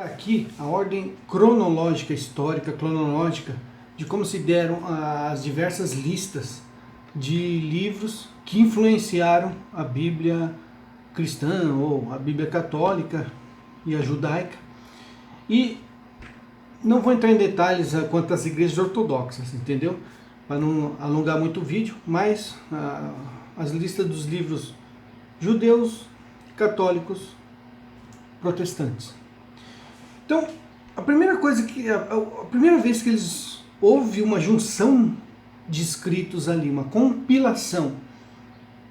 Aqui a ordem cronológica, histórica, cronológica, de como se deram as diversas listas de livros que influenciaram a Bíblia cristã ou a Bíblia católica e a judaica. E não vou entrar em detalhes quanto às igrejas ortodoxas, entendeu? Para não alongar muito o vídeo, mas as listas dos livros judeus, católicos, protestantes. Então, a primeira vez que houve uma junção de escritos ali, uma compilação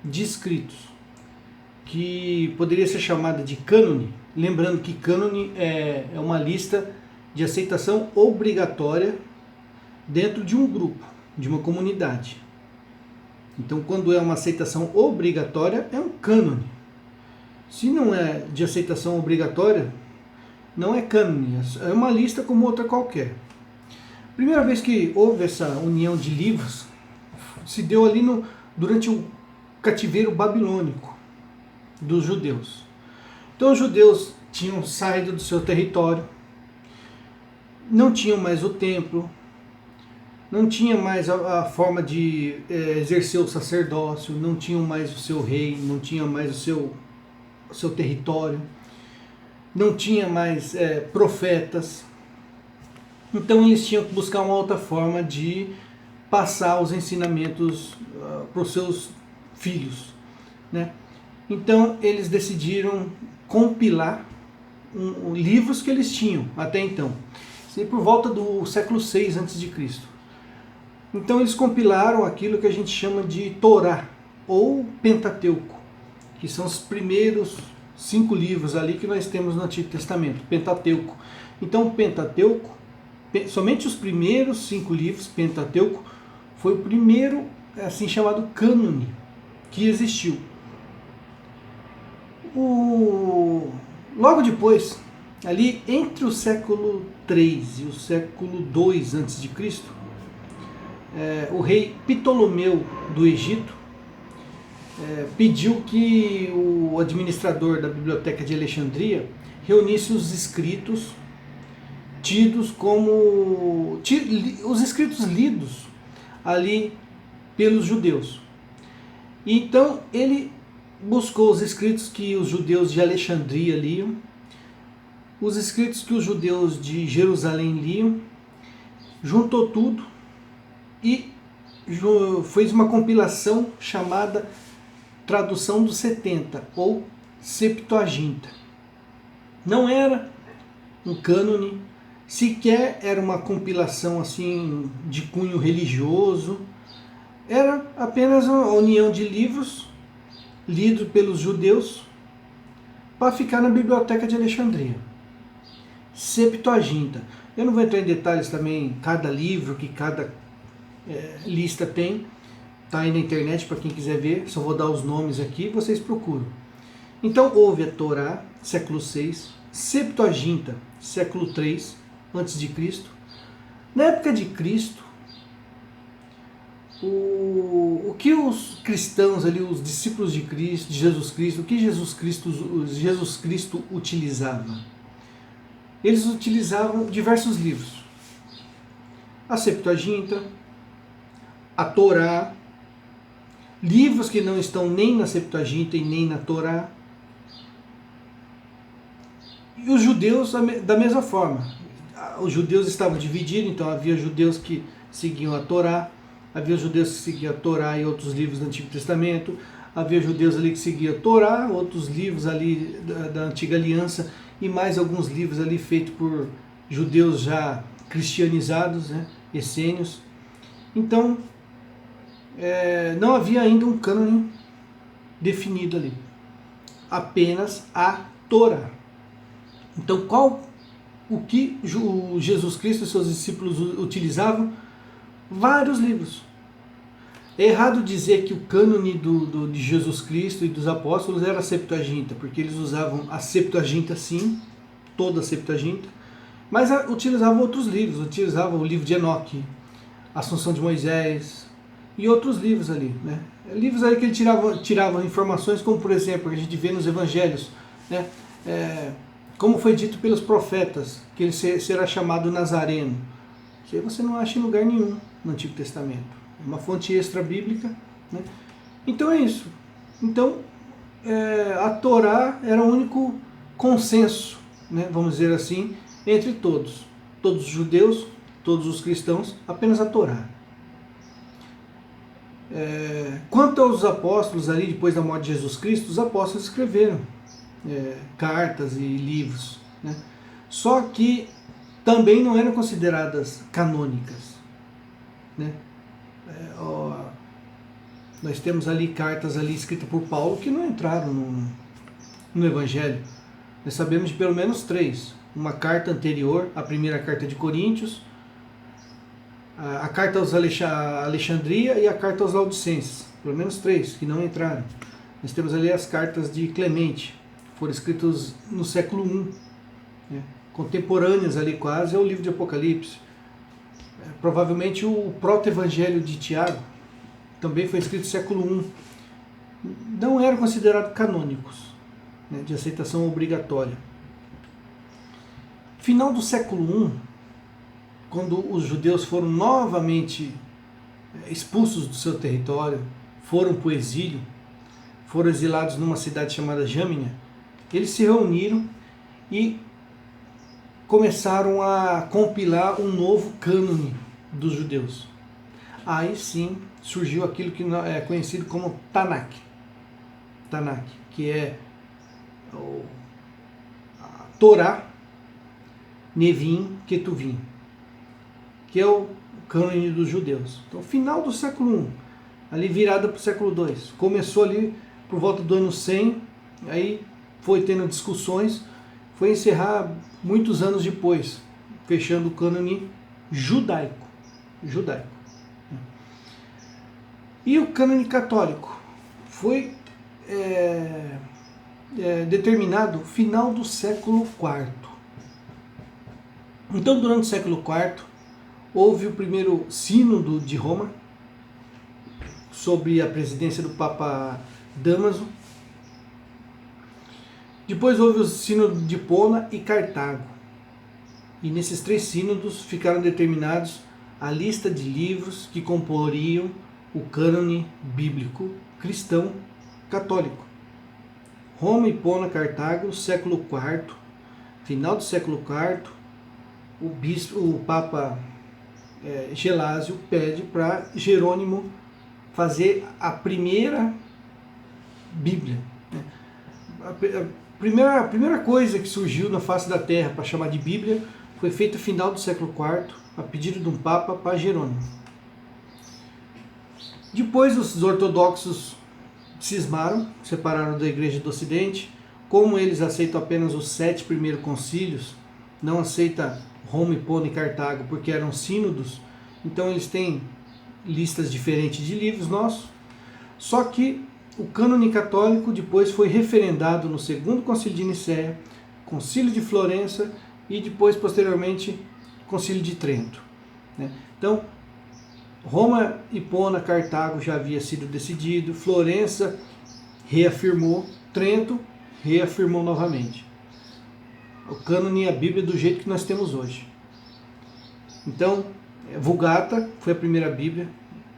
de escritos, que poderia ser chamada de cânone, lembrando que cânone é uma lista de aceitação obrigatória dentro de um grupo, de uma comunidade. Então, quando é uma aceitação obrigatória, é um cânone. Se não é de aceitação obrigatória, não é cânone, é uma lista como outra qualquer. Primeira vez que houve essa união de livros se deu ali durante o cativeiro babilônico dos judeus. Então os judeus tinham saído do seu território, não tinham mais o templo, não tinha mais a forma de exercer o sacerdócio, não tinham mais o seu rei, não tinha mais o seu território, não tinha mais profetas. Então eles tinham que buscar uma outra forma de passar os ensinamentos para os seus filhos, né? Então eles decidiram compilar livros que eles tinham até então. Isso aí por volta do século VI a.C. Então eles compilaram aquilo que a gente chama de Torá ou Pentateuco, que são os primeiros 5 livros ali que nós temos no Antigo Testamento, Pentateuco. Então o Pentateuco, somente os primeiros 5 livros, Pentateuco, foi o primeiro assim chamado cânone que existiu. Logo depois, ali entre o século III e o século II a.C., o rei Ptolomeu do Egito pediu que o administrador da Biblioteca de Alexandria reunisse os escritos tidos como os escritos lidos ali pelos judeus. Então ele buscou os escritos que os judeus de Alexandria liam, os escritos que os judeus de Jerusalém liam, juntou tudo e fez uma compilação chamada Tradução dos 70 ou Septuaginta. Não era um cânone, sequer era uma compilação assim de cunho religioso, era apenas uma união de livros lidos pelos judeus para ficar na Biblioteca de Alexandria. Septuaginta. Eu não vou entrar em detalhes também, cada livro que cada lista tem, está aí na internet para quem quiser ver, só vou dar os nomes aqui, vocês procuram. Então houve a Torá, século VI, Septuaginta, século III a.C. Na época de Cristo, o que os cristãos ali, os discípulos de Cristo, de Jesus Cristo, o que Jesus Cristo utilizava? Eles utilizavam diversos livros. A Septuaginta, a Torá, livros que não estão nem na Septuaginta e nem na Torá. E os judeus da mesma forma. Os judeus estavam divididos, então havia judeus que seguiam a Torá, havia judeus que seguiam a Torá e outros livros do Antigo Testamento, havia judeus ali que seguiam a Torá, outros livros ali da Antiga Aliança e mais alguns livros ali feitos por judeus já cristianizados, né, essênios. Então, não havia ainda um cânone definido ali, apenas a Torá. Então, o que Jesus Cristo e seus discípulos utilizavam? Vários livros. É errado dizer que o cânone de Jesus Cristo e dos apóstolos era a Septuaginta, porque eles usavam a Septuaginta sim, toda a Septuaginta, mas utilizavam outros livros, utilizavam o livro de Enoque, a Assunção de Moisés e outros livros ali, né? Livros ali que ele tiravam informações, como por exemplo, que a gente vê nos evangelhos, né? como foi dito pelos profetas, que ele será chamado Nazareno, que você não acha em lugar nenhum no Antigo Testamento. É uma fonte extra-bíblica, né? Então é isso. Então, a Torá era o único consenso, né, vamos dizer assim, entre todos. Todos os judeus, todos os cristãos, apenas a Torá. Quanto aos apóstolos ali, depois da morte de Jesus Cristo, os apóstolos escreveram cartas e livros, né? Só que também não eram consideradas canônicas, né? Nós temos ali cartas ali escritas por Paulo que não entraram no Evangelho. Nós sabemos de pelo menos 3. Uma carta anterior, a primeira carta de Coríntios, a carta aos Alexandria e a carta aos Laodicenses. Pelo menos 3 que não entraram. Nós temos ali as cartas de Clemente, que foram escritas no século I, né? Contemporâneas ali quase ao livro de Apocalipse. Provavelmente o proto-evangelho de Tiago também foi escrito no século I. Não eram considerados canônicos, né, de aceitação obrigatória. Final do século I, quando os judeus foram novamente expulsos do seu território, foram para o exílio, foram exilados numa cidade chamada Jâmnia, eles se reuniram e começaram a compilar um novo cânone dos judeus. Aí sim surgiu aquilo que é conhecido como Tanakh. Tanakh, que é a Torá, Nevim, Ketuvim, que é o cânone dos judeus. Então, final do século I, ali virada para o século II. Começou ali por volta do ano 100, aí foi tendo discussões, foi encerrar muitos anos depois, fechando o cânone judaico. E o cânone católico foi determinado no final do século IV. Então, durante o século IV, houve o primeiro sínodo de Roma, sob a presidência do Papa Dámaso. Depois houve o sínodo de Hipona e Cartago. E nesses 3 sínodos ficaram determinados a lista de livros que comporiam o cânone bíblico cristão católico. Roma, Hipona, Cartago, século IV, final do século IV, o Papa Gelásio pede para Jerônimo fazer a primeira Bíblia. A primeira coisa que surgiu na face da Terra para chamar de Bíblia foi feita no final do século IV, a pedido de um Papa para Jerônimo. Depois os ortodoxos cismaram, separaram da Igreja do Ocidente. Como eles aceitam apenas os 7 primeiros concílios, não aceita Roma, Hipona e Cartago porque eram sínodos, então eles têm listas diferentes de livros nossos. Só que o cânone católico depois foi referendado no segundo concílio de Nicéia, concílio de Florença e depois, posteriormente, concílio de Trento, né? Então, Roma, Hipona, Cartago já havia sido decidido, Florença reafirmou, Trento reafirmou novamente. O cânone e a Bíblia do jeito que nós temos hoje. Então, Vulgata foi a primeira Bíblia,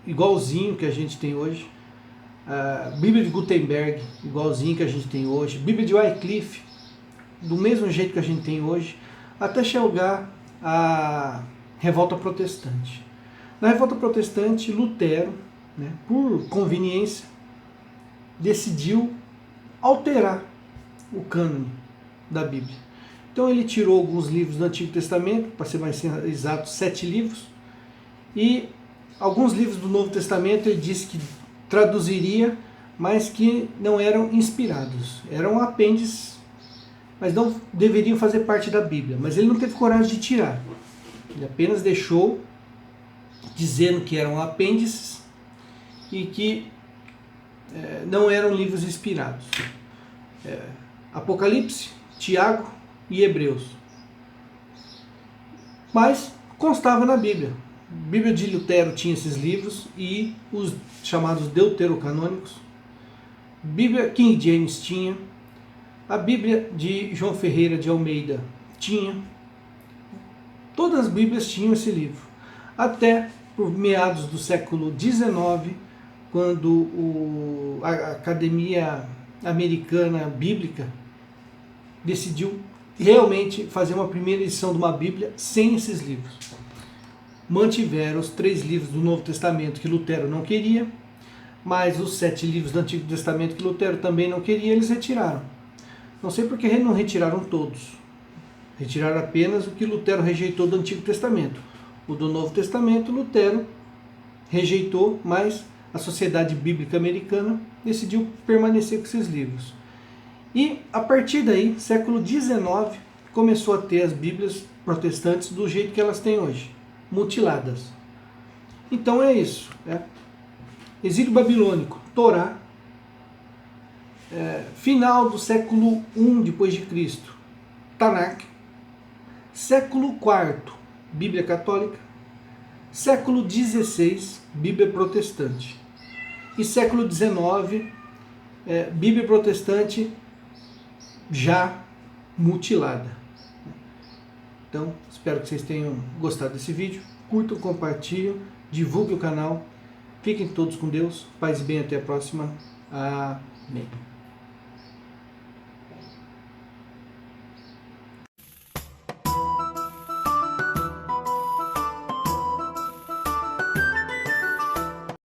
igualzinho que a gente tem hoje. A Bíblia de Gutenberg, igualzinho que a gente tem hoje. Bíblia de Wycliffe, do mesmo jeito que a gente tem hoje, até chegar à Revolta Protestante. Na Revolta Protestante, Lutero, né, por conveniência, decidiu alterar o cânone da Bíblia. Então ele tirou alguns livros do Antigo Testamento, para ser mais exato, 7 livros, e alguns livros do Novo Testamento ele disse que traduziria, mas que não eram inspirados, eram apêndices, mas não deveriam fazer parte da Bíblia. Mas ele não teve coragem de tirar, ele apenas deixou dizendo que eram apêndices e que não eram livros inspirados. Apocalipse, Tiago e Hebreus. Mas constava na Bíblia. A Bíblia de Lutero tinha esses livros e os chamados deuterocanônicos. Bíblia King James tinha. A Bíblia de João Ferreira de Almeida tinha. Todas as Bíblias tinham esse livro. Até por meados do século XIX, quando a Academia Americana Bíblica decidiu realmente fazer uma primeira edição de uma Bíblia sem esses livros. Mantiveram os 3 livros do Novo Testamento que Lutero não queria, mas os 7 livros do Antigo Testamento que Lutero também não queria, eles retiraram. Não sei porque não retiraram todos. Retiraram apenas o que Lutero rejeitou do Antigo Testamento. O do Novo Testamento, Lutero rejeitou, mas a Sociedade Bíblica Americana decidiu permanecer com esses livros. E a partir daí, século XIX, começou a ter as Bíblias protestantes do jeito que elas têm hoje, mutiladas. Então é isso. Exílio babilônico, Torá, final do século I depois de Cristo, Tanakh, século IV, Bíblia Católica, século XVI, Bíblia Protestante, e século XIX, Bíblia Protestante já mutilada. Então, espero que vocês tenham gostado desse vídeo. Curtam, compartilhem, divulguem o canal. Fiquem todos com Deus. Paz e bem, até a próxima. Amém.